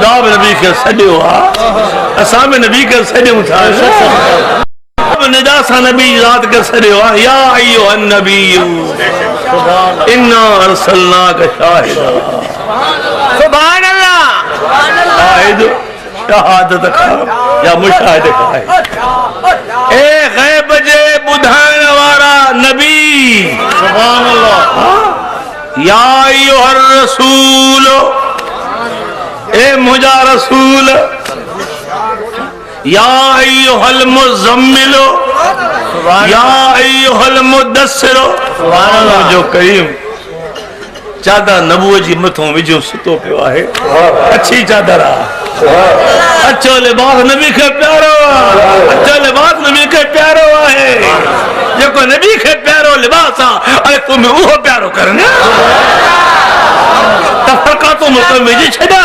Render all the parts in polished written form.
खुदा भी नबी के सजो असा भी नबी के सजो था निजासा नबी रात के सजो या अय्युहन नबी इन्ना अरसलनाका शाहिदा सुभान अल्लाह शाहिद शहादत खा या मुशाहिद खाए ए गैब जे बुधान वाला नबी सुभान अल्लाह या अय्युहर रसूल ए मुजा रसूल या अय्युहल मुज़म्मिल या अय्युहल मुद्दस्सिर जो करीम चादर नबूअ जी मथों विझो सुतो पियो आहे अच्छी चादर अच्छो लिबास नबी के प्यारो अच्छो लिबास नबी के प्यारो है जेको नबी के प्यारो लिबास अरे तुम्हें वो प्यारो करना तफरका तो मतलब विझी छड़ा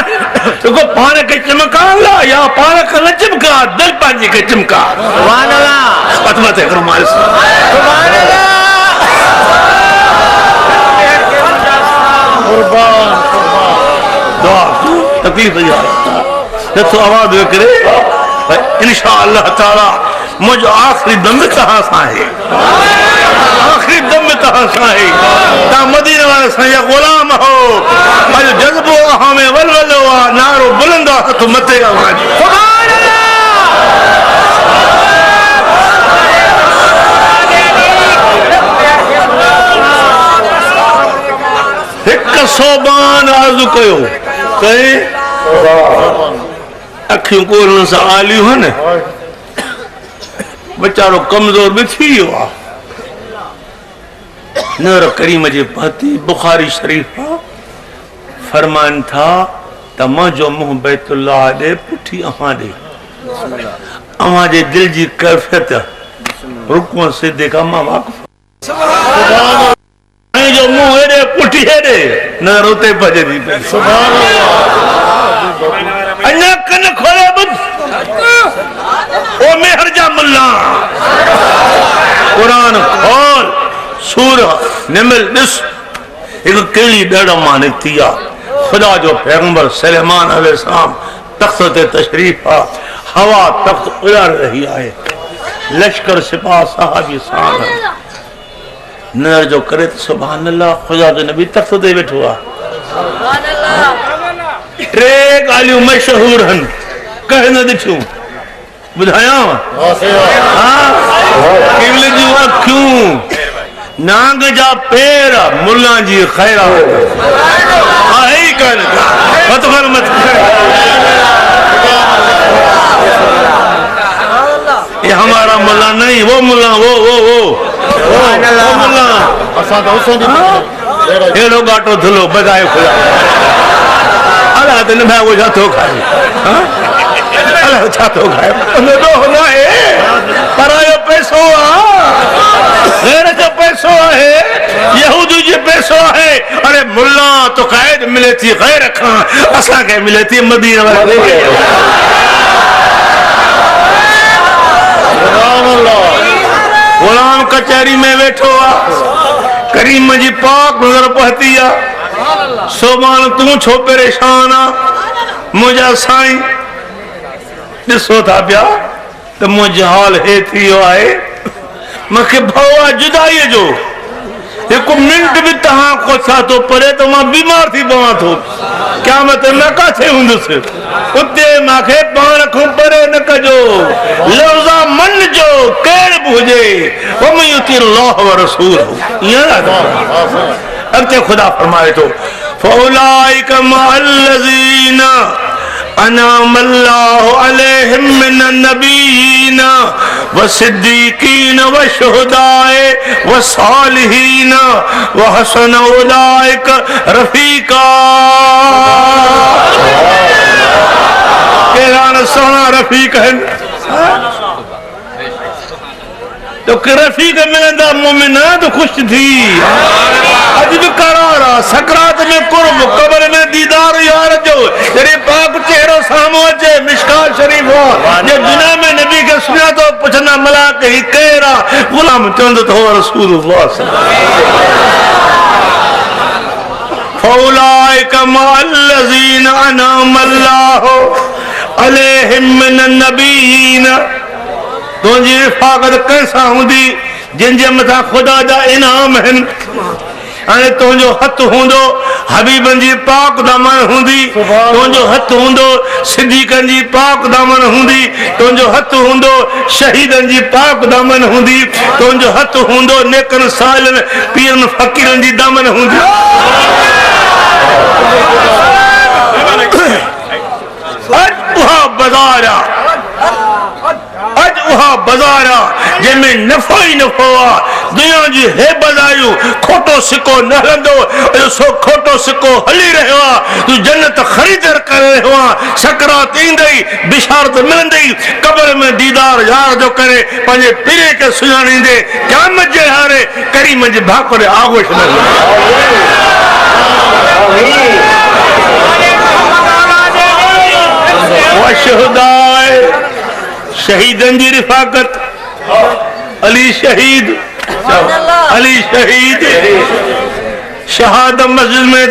तो पान के चमका ला या पान के न चमका दिल पाजी के चमका सुभान अल्लाह फतवा ते करो मालिस सुभान अल्लाह कुर्बान दुआ तकलीफ जा तो आवाज करे इंशाअल्लाह ताला मुझ आखिरी दम तहां सा है आखिरी दम तहां सा है ता मदीने वाले सया गुलाम हो अज जज्बो हमें वलवलो नारो बुलंद तो मते आवाज सुभान अल्लाह एक सोबान आरज़ू कयो कहे अखियों को सा आली हो न बेचारो कमजोर भी थी नूर करीम जे पति बुखारी शरीफ फरमान था तमा जो मुंह बैतुल्लाह दे पुठी अहां दे अहां जे दिल जी कैफियत रुकू सिद्धे का मा वाक़िफ जो मुंह हेरे पुठी हेरे न रोते भजदी सुभान अल्लाह अन्ना कन खोले बुध ओ मेहर जा मुल्ला कुरान खोल सूरह निमल दिस एक केली डड़ मान थिया खुदा जो पैगंबर सुलेमान अलैहिस्सलाम तख्त ते तशरीफ हवा तख्त उड़ाड़ रही है लश्कर सिपाह साहबी साहब नर जो करे सुभान अल्लाह खुदा जो नबी तख्त ते बैठो सुभान अल्लाह टे गालियों मशहूर हन कह न दिठूं बुधाया किबल जी अखियूं नांग जा पैर मुल्ला जी खैरा आई कर मत कर मत ये हमारा मुल्ला नहीं वो मुल्ला वो मुल्ला असा तो उसो दी हेलो गाटो धुलो बजाए खुदा अल्लाह दिन मैं वो जातो खाए अल्लाह जातो खाए न तो होना है पर ये पैसो गैर जो पैसो है यहूदी जो पैसो है अरे मुल्ला तो कैद मिले थी गैर खां असा के मिले थी मदीना वाले गुलाम कचहरी में बैठो करीम जी पाक नजर पहती सोमान तू छो परेशान मुझा साईं दिसो था पिया तो मुझे हाल हे थियो है मखे भवा जुदाई जो एक मिनट भी तहां को सा तो परे तो मां बीमार थी पवा थो क्या मत न काथे हुंदस उते माखे पाण को परे न कजो लफ्जा मन जो केर बुझे वमयुति अल्लाह व रसूल या अब खुदा फरमाए तो फौलाइक मअल्लज़ीना अनामल्लाहु अलैहिम मिनन नबीयीन व सिद्दीकीन व शुहदाए व सालिहीन व हसन उलाइक रफीका केरान सोना रफीक है तो रफीक मिलंदा मोमिन तो खुश थी अज भी करार सकरात में कुर्ब कब्र में दीदार यार जो तेरे पाक चेहरो सामो अचे मिशकात शरीफ हो जे दुनिया में नबी के सुना तो पुछना मलाक ही केरा गुलाम चंद तो रसूलुल्लाह फौलाइका मअल्लज़ीन अनअमल्लाहु अलैहिम मिनन नबीयीन तुंहिंजी रिफ़ाक़त कैसा हूंदी जिन जे मथां ख़ुदा जा इनाम आहिनि हाणे तुंहिंजो हथ हूंदो हबीबनि जी पाक दामन हूंदी तुंहिंजो हथ हूंदो सिद्दीक़नि जी पाक दामन हूंदी तुंहिंजो हथ हूंदो शहीदनि जी पाक दामन हूंदी तुंहिंजो हथ हूंदो नेकनि सालनि पीरनि फ़क़ीरनि जी दामन हूंदी अॼु उहा बाज़ार अॼु उहा बाज़ार जंहिंमें नफ़ो ई नफ़ो आहे दुनिया जी हे बज़ारियूं खोटो सिको न हलंदो सो खोटो सिको हली रहियो आहे तूं जन्नत ख़रीदर करे रहियो आहे सकरात ईंदई बिशारत मिलंदई क़ब्र में दीदार यार जो करे पंहिंजे पीरे खे सुञाणींदे क़यामत जे हारे करीम जे भाकुर आगोश में वशहुदाए शहीदन जी रिफ़ाक़त अली शहीद शहादत मस्जिद में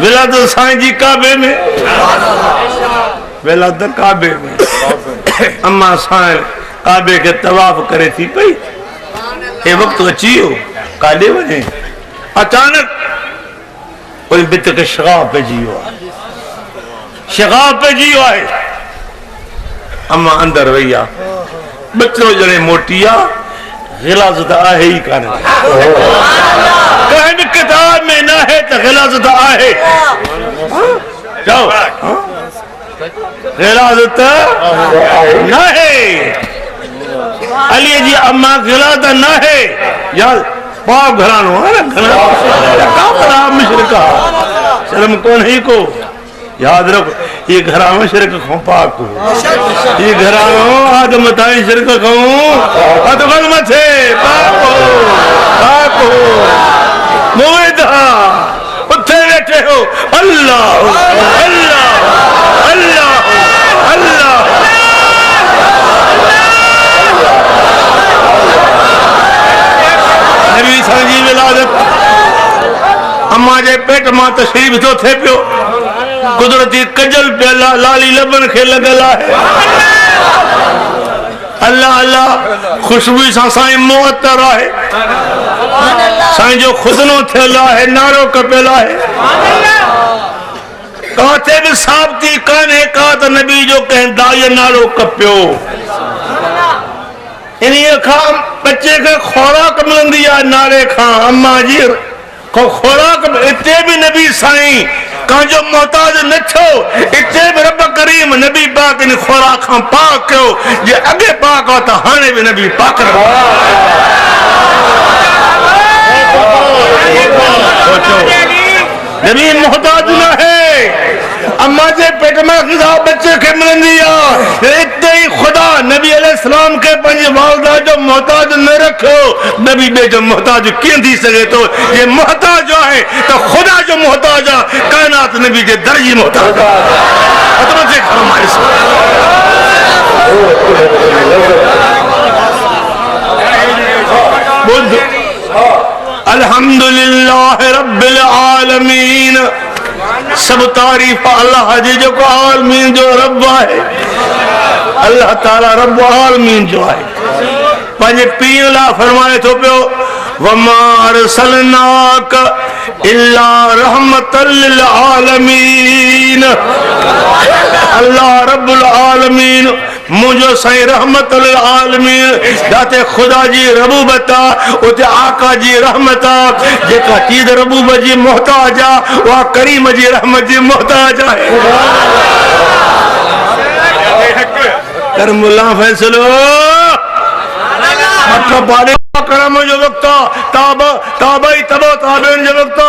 विलादत साईं जी काबे में विलादत काबे में अम्मा साईं काबे के तवाफ करे थी पई हे वक्त अची वियो काॾे वञे अचानक कोई बित के शगाब पइजी वियो आहे शगाब पइजी वियो आहे अम्मा अंदर वही आहे बचो जड़े मोटी आहे गिलाज़त आहे ही कान कंहिं बि किताब में न है तो गिलाज़त आहे चओ गिलाज़त न है अली जी अम्मा गिलाज़त न है यार पाक घरानो है ना घराना मुशरिका शर्म कोन ही को याद रखो ये घरानो शिरक खो पाक ये घरानो आदम ताई शिरक खो अदगल मथे पाक हो मोइदा उथे बैठे हो अल्लाह अल्लाह अल्लाह अल्लाह नबी साईं जी विलादत अम्मा जे पेट मां तशरीफ थो थे पियो कुदरती कजल पे लाली लबन खे लगल है अल्लाह अल्लाह खुशबू सा साईं मुअत्तर है साईं जो खुदनो थियल है नारो कपियल है काथे भी साबिती कान्हे का त नबी जो कंहिं दाई नारो कपियो इन खां बच्चे खे खोराक मिलंदी आहे नारे खां अम्मा जी खोराक इते भी नबी साईं कांजो मोहताज न छो इते भी रब करीम नबी पाक इन खोराक खां पाक कयो जे अगे पाक हो तो हाणे भी नबी पाक नबी मोहताज न है अम्मा जे पेट में ग़िज़ा बच्चे के मिलंदी आहे इते ही खुदा नबी अलैहिस्सलाम के पंहिंजी वालदा जो मोहताज न रखो नबी बे जो मोहताज कीअं थी सके तो ये मोहताज जो है तो खुदा जो मोहताज आहे कायनात नबी के दर जी मोहताज आहे अल्हम्दुलिल्लाह रब्बिल आलमीन सब तारीफ अल्लाह जी जो आलमीन जो रब है अल्लाह ताला रब आलमीन जो है पंहिंजे पीर ला फरमाए थो पियो वमा अरसलनाक इल्ला रहमतल लिल आलमीन अल्लाह रब्बुल आलमीन मुझो साईं रहमतुल आलमीन जाते खुदा जी रबूबत उते आका जी रहमत जेका चीज रबूबत जी मोहताज आ वा करीम जी रहमत जी मोहताज है कर मुल्ला फैसलो मतलब बारे करम जो वक्त ताबा ताबाई तबो ताबेन जो वक्त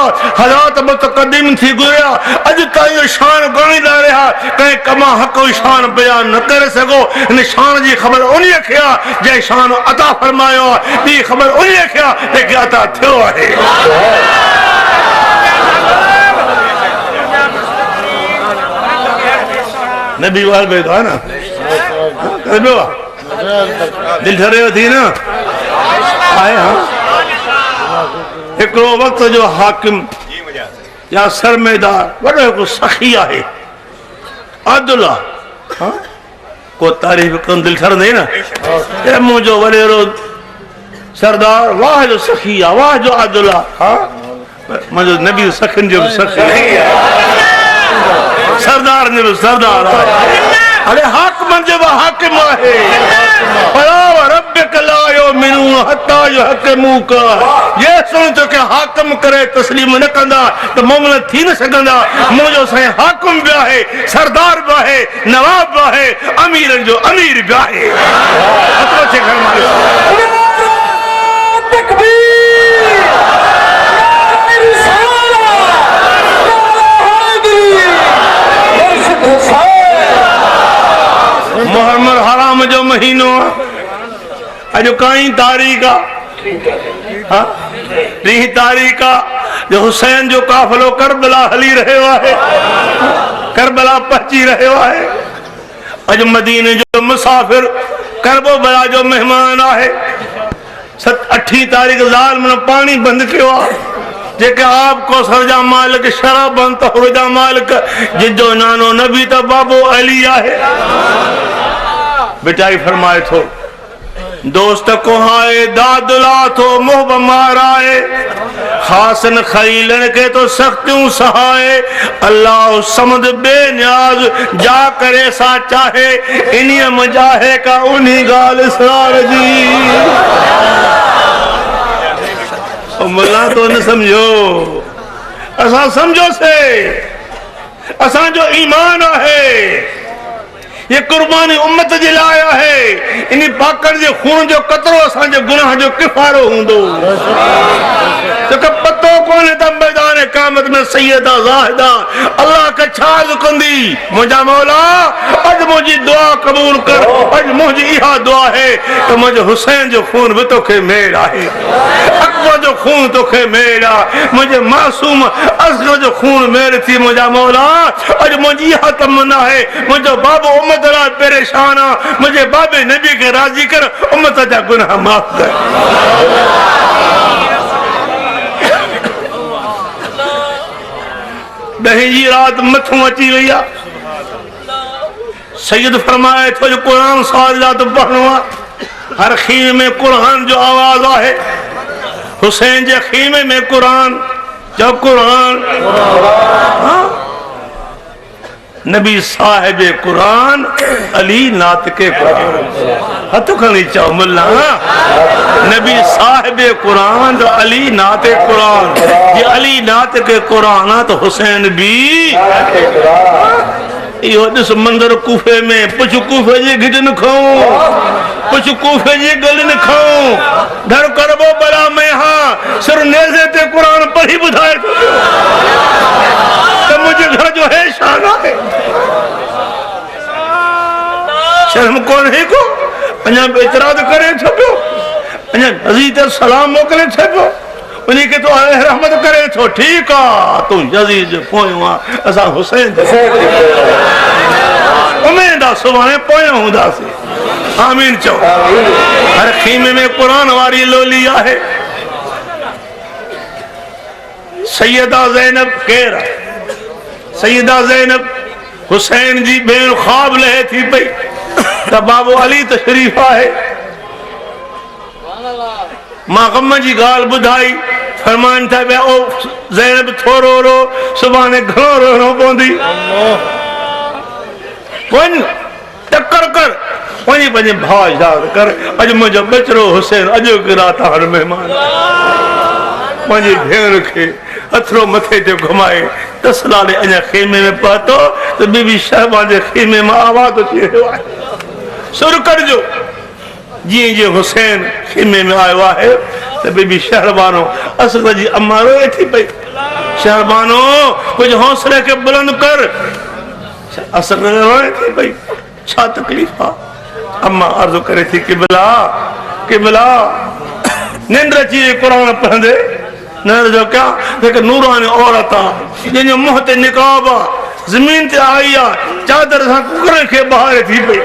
हज़ारत मुतक़द्दिम थी गुज़रिया अॼु ताईं शान ॻाईंदा रहिया कंहिं कमा हक़ शान बयान न करे सघो इन शान जी ख़बर उन्हीअ खे आहे जंहिं शान अता फरमायो आहे ॿी ख़बर उन्हीअ खे आहे जंहिंखे अता थियो आहे नबी वाल बेदो है ना दिल ठरियो थी ना आए हाँ एक वक्त जो हाकिम या सरमेदार वॾो को सखी आहे आदुल्ला को तारीफ़ कन दिल ठरंदे न ए मुंहिंजो वॾेरो सरदार वाह जो सखी आहे वाह जो आदुल्ला मुंहिंजो नबी सखियुनि जो सखी सरदार जो सरदार आहे अरे हाकिमन जो हाकिम आहे फला रब्बिक ला युमिनून हत्ता युहक्किमूका ये सुन तो के हाकिम करे तस्लीम न कंदा तो मोमिन थी न सघंदा मुंहिंजो साईं हाकिम भी आहे सरदार भी आहे नवाब भी आहे अमीरन जो अमीर भी आहे अतो छे घर मालिक मुहर्रम हराम जो महीनो अज कई तारीख़ टी तारीख़ जो हुसैन जो काफ़िलो करबला हली रहियो आहे करबला पहुची रहियो आहे अज मदीने जो मुसाफिर करबला जो मेहमान आहे 8 तारीख़ ज़ालिम पानी बंद कियो आहे जेके आप को सरजा मालिक शराबन तहरुजा मालिक जिजो नानो नबी तो बाबो अली आहे बेटाई फरमाए थो दोस्त को हाय दादुला तो मोहब माराए खासन खईलन के तो सख्तियों सहाय अल्लाह समद बेनियाज जा करे सा चाहे इन्हीं मजाहे का उन्हीं गाल इसरार जी मुला तो न समझो असा समझो से असा जो ईमान है ये कुर्बानी उम्मत जे लाइ है इन पाकड़ जे खून जो कतरो असा जो गुनाह जो किफारो हुंदो तो पतो कोने त मैदान क़यामत में सैयदा ज़ाहिदा अल्लाह का छाज कंदी मुझा मौला अज मुझी दुआ कबूल कर अज मुझी इहा दुआ है तो मुझे हुसैन जो खून भी तोखे मेल आहे अकबर जो खून तोखे मेल आ मुझे मासूम असगर जो खून मेल थी मुझा मौला अज मुझी इहा तमन्ना है मुझे बाबो उम्मत ला परेशान आ मुझे बाबे नबी के राजी कर उम्मत जा गुनाह माफ कर दही जी रात मथों अची वही आ सैयद फरमाए थो जो कुरान साल रात पढ़नो आ हर खीमे में कुरान जो आवाज आहे हुसैन जे खीमे में कुरान जो कुरान नबी साहिब कुरान अली नात के कुरान हथ खणी चाओ मुल्ला नबी साहिब कुरान तो अली नात कुरान ये अली नात के कुरान तो हुसैन भी यो दिस मंदिर कूफे में पुछ कूफे जी गिड न खाऊं पुछ कूफे जी गल न खाऊं धर करबो बला में हां सिर नेज़े ते कुरान पढ़ी बुधाए तो मुझे घर जो है शान है शर्म कौन है को अञा एतराज करे छो अञा अजीज सलाम मोकले छो उन्हीं के तो रहमत करे थो ठीक आ तू अजीज पोयो असा हुसैन उम्मीद आ सुभाणे पोयो हुंदासी आमीन चो हर खीमे में कुरान वारी लोली आहे सैयदा ज़ैनब केर सैयदा ज़ैनब हुसैन जी भेण ख्वाब लहे थी पई त बाबो अली तशरीफ आहे मां गम जी गाल बुधाई फरमान था बे ओ ज़ैनब थोरो रो सुभाणे घणो रोनो पवंदी वन टक्कर कर वनी पंहिंजे भाउ याद कर अज मुंहिंजो बचरो हुसैन अॼु रात हर मेहमान पंहिंजी भेण खे अथरो मथे ते घुमाए 10 साल अञा खेमे में पहुतो तो बीबी शहबान जे खेमे में आवाज अची रहियो आहे सुर करजो जी जी हुसैन खेमे में आयो आहे तो बीबी शहबानो असद जी अम्मा रोए थी पई शहबानो कुछ हौसले के बुलंद कर असद रोए थी पई छा तकलीफ आ अम्मा अर्ज करे थी किबला किबला निंद्र जी कुरान पढ़ंदे न जो क्या देख नूरानी औरत आ जिन मुंह ते निकाब आ जमीन ते आई आ चादर सा कुकर के बाहर थी पई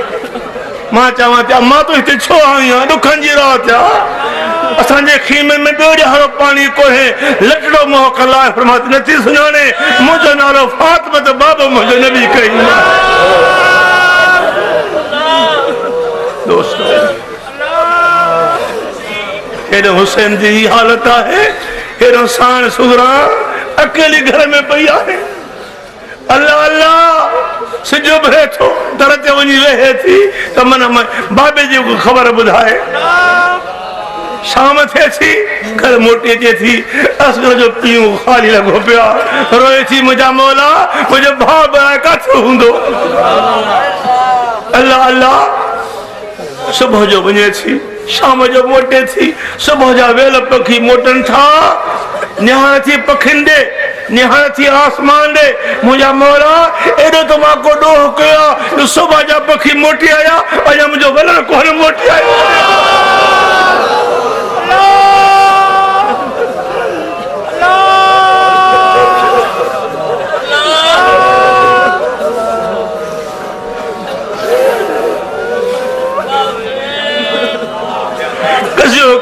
मां चावा ते अम्मा तो इते छो आई आ दुखन जी रात आ असांजे खीमे में ॿियो ॼारो पानी कोन्हे लटड़ो मोह कला फरमात नथी सुञाणे मुंहिंजो नालो फातिमा त बाबो मुंहिंजो नबी कई दोस्तों हेॾो हुसैन जी हालत आहे हेॾो साण सुगरा अकेली घर में पई आहे अल्लाह अल्लाह सिजो भरे थो दर ते वञी वेहे थी त मन बाबे जी ख़बर ॿुधाए शाम थिए थी घर मोटी अचे थी असगर जो पीउ ख़ाली लॻो पियो रोए थी मुंहिंजा मौला मुंहिंजो भाउ ॿाहिरि किथे हूंदो अल्लाह अल्लाह सुबुह जो वञे थी शाम जो मोटे थी सुबुह जा वेल पखी मोटनि था निहार थी पखियुनि ॾे निहार थी आसमान ॾे मुंहिंजा मौला एॾो त मां को ॾोह कयो सुबुह जा पखी मोटी आया अञा मुंहिंजो वलण कोन मोटी आयो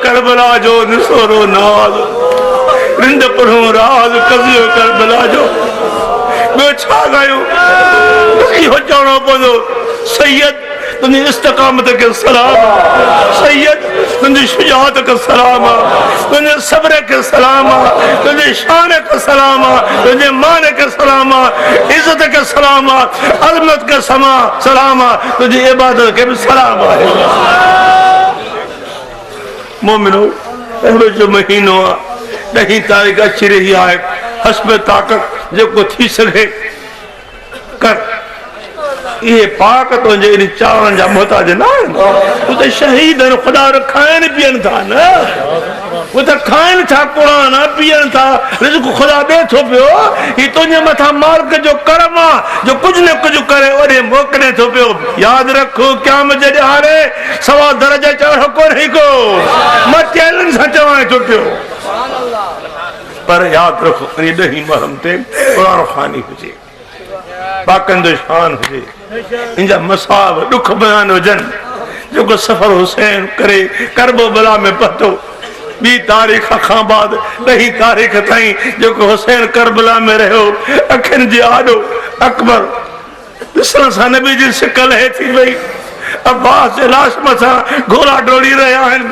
करबला जो निसोरो नाज रिंद पढ़ो राज कज़ियो करबला जो ॿियो छा ॻायो इहो चवणो पवंदो सैयद तुंहिंजी इस्तक़ामत खे सलाम सैयद तुंहिंजी शुजात खे सलाम तुंहिंजे सब्र खे सलाम तुंहिंजे शान खे सलाम तुंहिंजे मान खे सलाम इज़त खे सलाम अज़मत खे सलाम तुंहिंजी इबादत खे बि सलाम आहे मोमिनो अहिड़ो जो महीनो आहे 10 तारीख़ अची रही आहे हस्ब ताक़त जेको थी सघे कर इहे पाक तुंहिंजे इन चावरनि जा मोहताज न आहिनि तूं त शहीद आहिनि ख़ुदा खाइनि पीअनि था न उहे त खाइनि था क़ुरान पीअनि था रिज़्क़ ख़ुदा ॾे थो पियो ही तुंहिंजे मथां मालिक जो करम आहे जो कुझु न कुझु करे ओॾे मोकिले थो पियो यादि रख क़यामत जे ॾियारे सवा दर्जा चढ़ो कोन्हे को मां चैलेंज सां चवां थो पियो पर यादि रखो इन 10 मुहर्रम ते क़ुरान ख़ानी हुजे पाकंदो शान हुजे इनजा मसाब दुख बयान हुजनि जेको सफ़र हुसैन करे करबला में पहुतो 2 तारीख़ खां बाद 10 तारीख़ ताईं जेको हुसैन करबला में रहियो अखियुनि जी आॾो अकबर ॾिसण सां नबी जी सिक लहे थी वई अब्बास जे लाश मथां घोड़ा डोड़ी रहिया आहिनि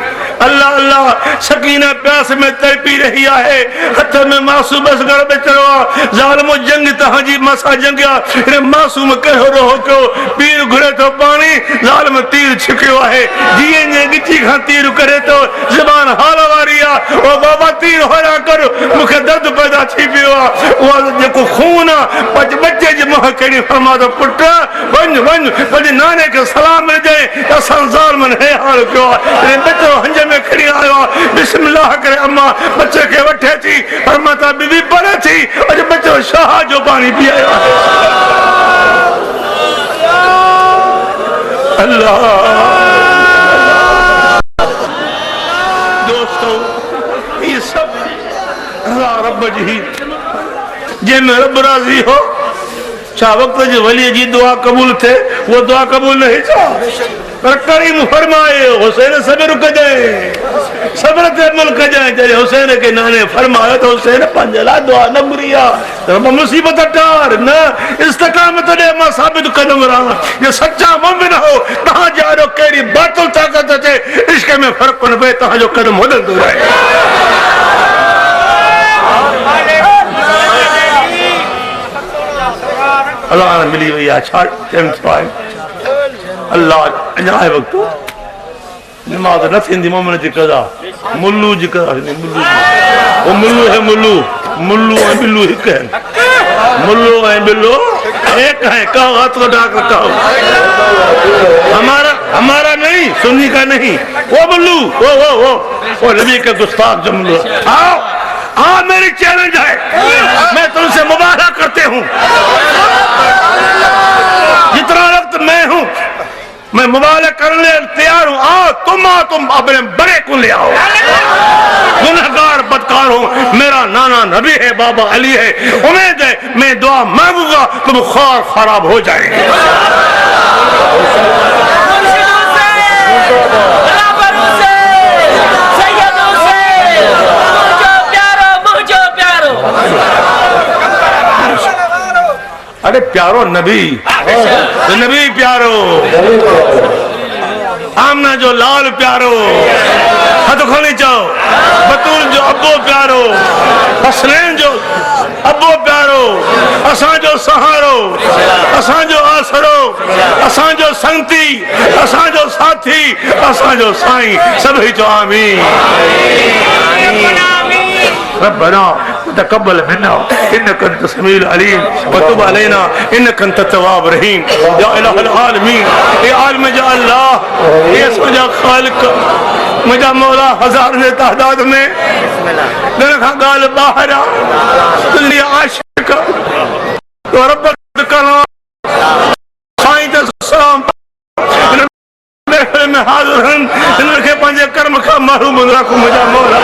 अल्लाह अल्लाह सकीना प्यास में तड़पी रही आहे हथ में मासूम असगर बेचरो आहे ज़ालिम जंग तव्हांजी मसा जंगिया रे मासूम कहिड़ो रहो कयो पीर घुरे थो पाणी ज़ालिम तीर छिकियो आहे जीअं जे गिची खां तीर करे थो ज़बान हाल वारी आहे ओ बाबा तीर होरा कर मूंखे दर्द पैदा थी पियो आहे उहा जेको खून आहे बच्चे जे मुंहुं कहिड़ी फरमा थो पुट वञ वञ पंहिंजे नाने खे सलाम हंज में खड़ी आयो बिस्मिल्लाह करे अम्मा बच्चे के वठे थी और माता बीबी पढ़े थी अज बच्चो शाह जो पानी पी आयो अल्लाह दोस्तों ये सब रब जी जंहिंमें रब राज़ी हो छा वक्त जे वली जी दुआ कबूल थे वो दुआ कबूल नहीं था पर करीम फरमाए हुसैन सब्र कजाए सब्र ते अमल कजाए जॾहिं हुसैन के नाने फरमायो तो हुसैन पंहिंजे लाइ दुआ न घुरी आहे रब मुसीबत टार न इस्तक़ामत ॾे मां साबित कदम रहां ये सच्चा मोमिन हो तव्हां जारो कहिड़ी बातिल ताक़त अचे इश्क में फ़र्क़ु कोन पए तव्हांजो कदम होॾंदो रहे अल्लाह ने मिली वही अच्छा अल्लाह अञा आहे वक़्तु नमाज़ न थींदी मोमिन जी कज़ा मुल्लू जी कज़ा वो मुल्लू है मुल्लू ऐं बिल्लू हिकु आहिनि मुल्लू ऐं बिल्लो एक है कहो हाथ को ढाक कहो हमारा नहीं सुन्नी का नहीं वो मुल्लू वो नबी के गुस्ताख जो मुल्लू आओ हाँ मेरी चैलेंज है मैं तुमसे मुबारक करते हूँ जितना वक्त मैं हूँ मैं मुबारक करने तैयार हूँ आओ तुम अपने बड़े को ले आओ गुनहगार बदकार हूँ मेरा नाना नबी है बाबा अली है उम्मीद है मैं दुआ मांगूंगा तुम ख्वार खराब हो जाएंगे नबी तो नबी प्यारो आमना जो लाल प्यारो हथ खोली चओ बतूल जो अबो प्यारो हसनैन जो अबो प्यारो असांजो सहारो असांजो आसरो असांजो संगती असांजो साथी असांजो साईं सभई चओ आमीन रब्बना तकब्बल मिन्ना इन्नका अंत समीउल अलीम व तुब अलैना इन्नका अंत तव्वाब रहीम या इलाहल आलमीन ए आलम जा अल्लाह ए सजा खालिक मुझा मौला हजार जे तादाद में दिन खां गाल बाहर तुल्ली आशिक तो रब कला साईं ते सलाम में हाजिर हन इनके पंजे कर्म का महरूम रखो मुझा मौला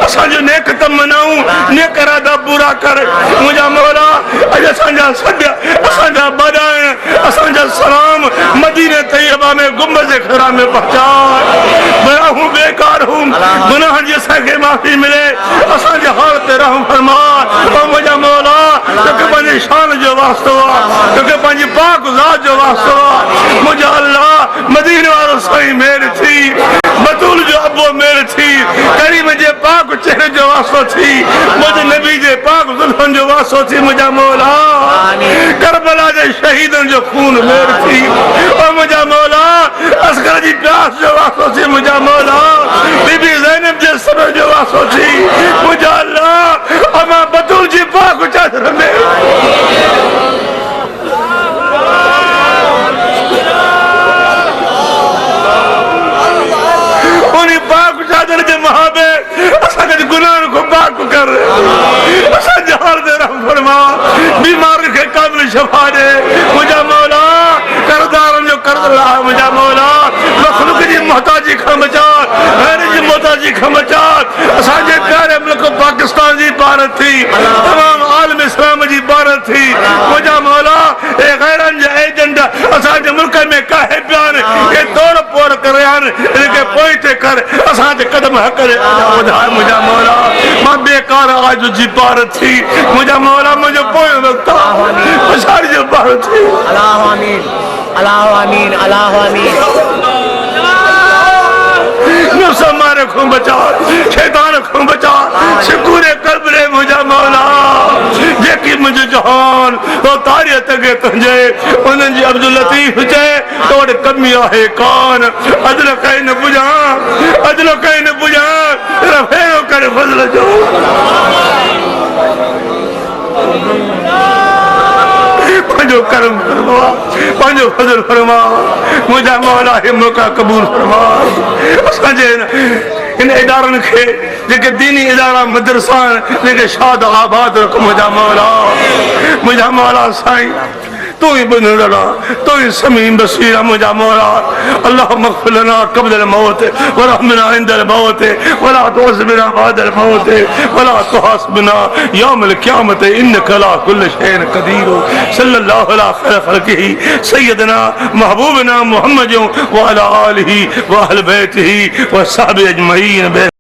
असांजो नेक तम मनाऊं नेक इरादा पूरा कर मुझा मौला अज असांजा सद असांजा बदान असांजा सलाम मदीने तैयबा में गुंबद खरा में पहुंचा बड़ा हूं बेकार हूं गुनाह जी असांखे माफी मिले असांजे हाल ते रहम फरमा ओ मुझा मौला तोखे पंहिंजी शान जो वास्तो आहे तोखे पंहिंजी पाक ज़ात जो वास्तो आहे मुझा अल्लाह मदीने वारो साईं मेर थी बतूल जो अबो मेर थी करीम जे पाक चेहरे जो वास्तो थी मुझे नबी जे पाक जुल्फन जो वास्तो थी मुझा मौला करबला जे शहीदन जो खून मेर थी ओ मुझा मौला असगर जी प्यास जो वास्तो थी मुझा मौला बीबी ज़ैनब जे सबर जो वास्तो थी मुझा अल्लाह अमा बतूल जी पाक चादर में पाक चादर जे महाबे असांजे गुनाह को पाक कर असांजे हाल दे रहम फरमा बीमार के काबिल शफा दे मुझा मौला करदारन जो कर्ज ला मुझा मौला मखलूक जी मोहताजी खां बचा गैर जी मोहताजी खां बचा असांजे प्यारे मुल्क पाकिस्तान जी भारत थी तमाम आलम इस्लाम जी भारत थी मुझा मौला ए गैरन जे एजेंट असांजे मुल्क में काहे प्यान के तोड़ पोड़ करे हन इनके पोइते कर असांजे कदम हक ॿुधाए मुंहिंजा मौला मां बेकार आज जी पार थी मुंहिंजा मौला मुंहिंजो पोयों वक़्तु पछाड़ी जो पार थी अल्लाह आमीन अल्लाह आमीन अल्लाह आमीन नफ्स मारे को बचा शैतान को बचा शिकूरे कब्रे मुंहिंजा मौला जेकी मुंहिंजो जहान वो तारीख़ के तुंहिंजे उन्हनि जी अब्दुल लतीफ़ चए तोड़ कमी आहे कान अदल कई न बुझा अदल कई न बुझा फेरो करे फज़ल जो पंहिंजो कर्म फरमा पंहिंजो फज़ल फरमा मुंहिंजा मौला हिम्मत का कबूल फरमा असांजे इन इदारनि खे जेके दीनी इदारा मदरसा जेके शाद आबाद रख मुंहिंजा मौला साईं तू ही बुनिरा तू ही समीम बसीरा मुझा मौला अल्लाह मग़फ़िर लना क़ब्ल अल-मौत वरहमना इंद अल-मौत वला तुअज़्ज़िबना बाद अल-मौत वला तुहासिबना यौम अल-क़ियामत इन्नका अला कुल्लि शैइन क़दीर सल्लल्लाहु अला खैर ख़ल्क़िही सय्यदना महबूबना मुहम्मद व अला आलिही व अहल बैतिही व सहबी अजमईन।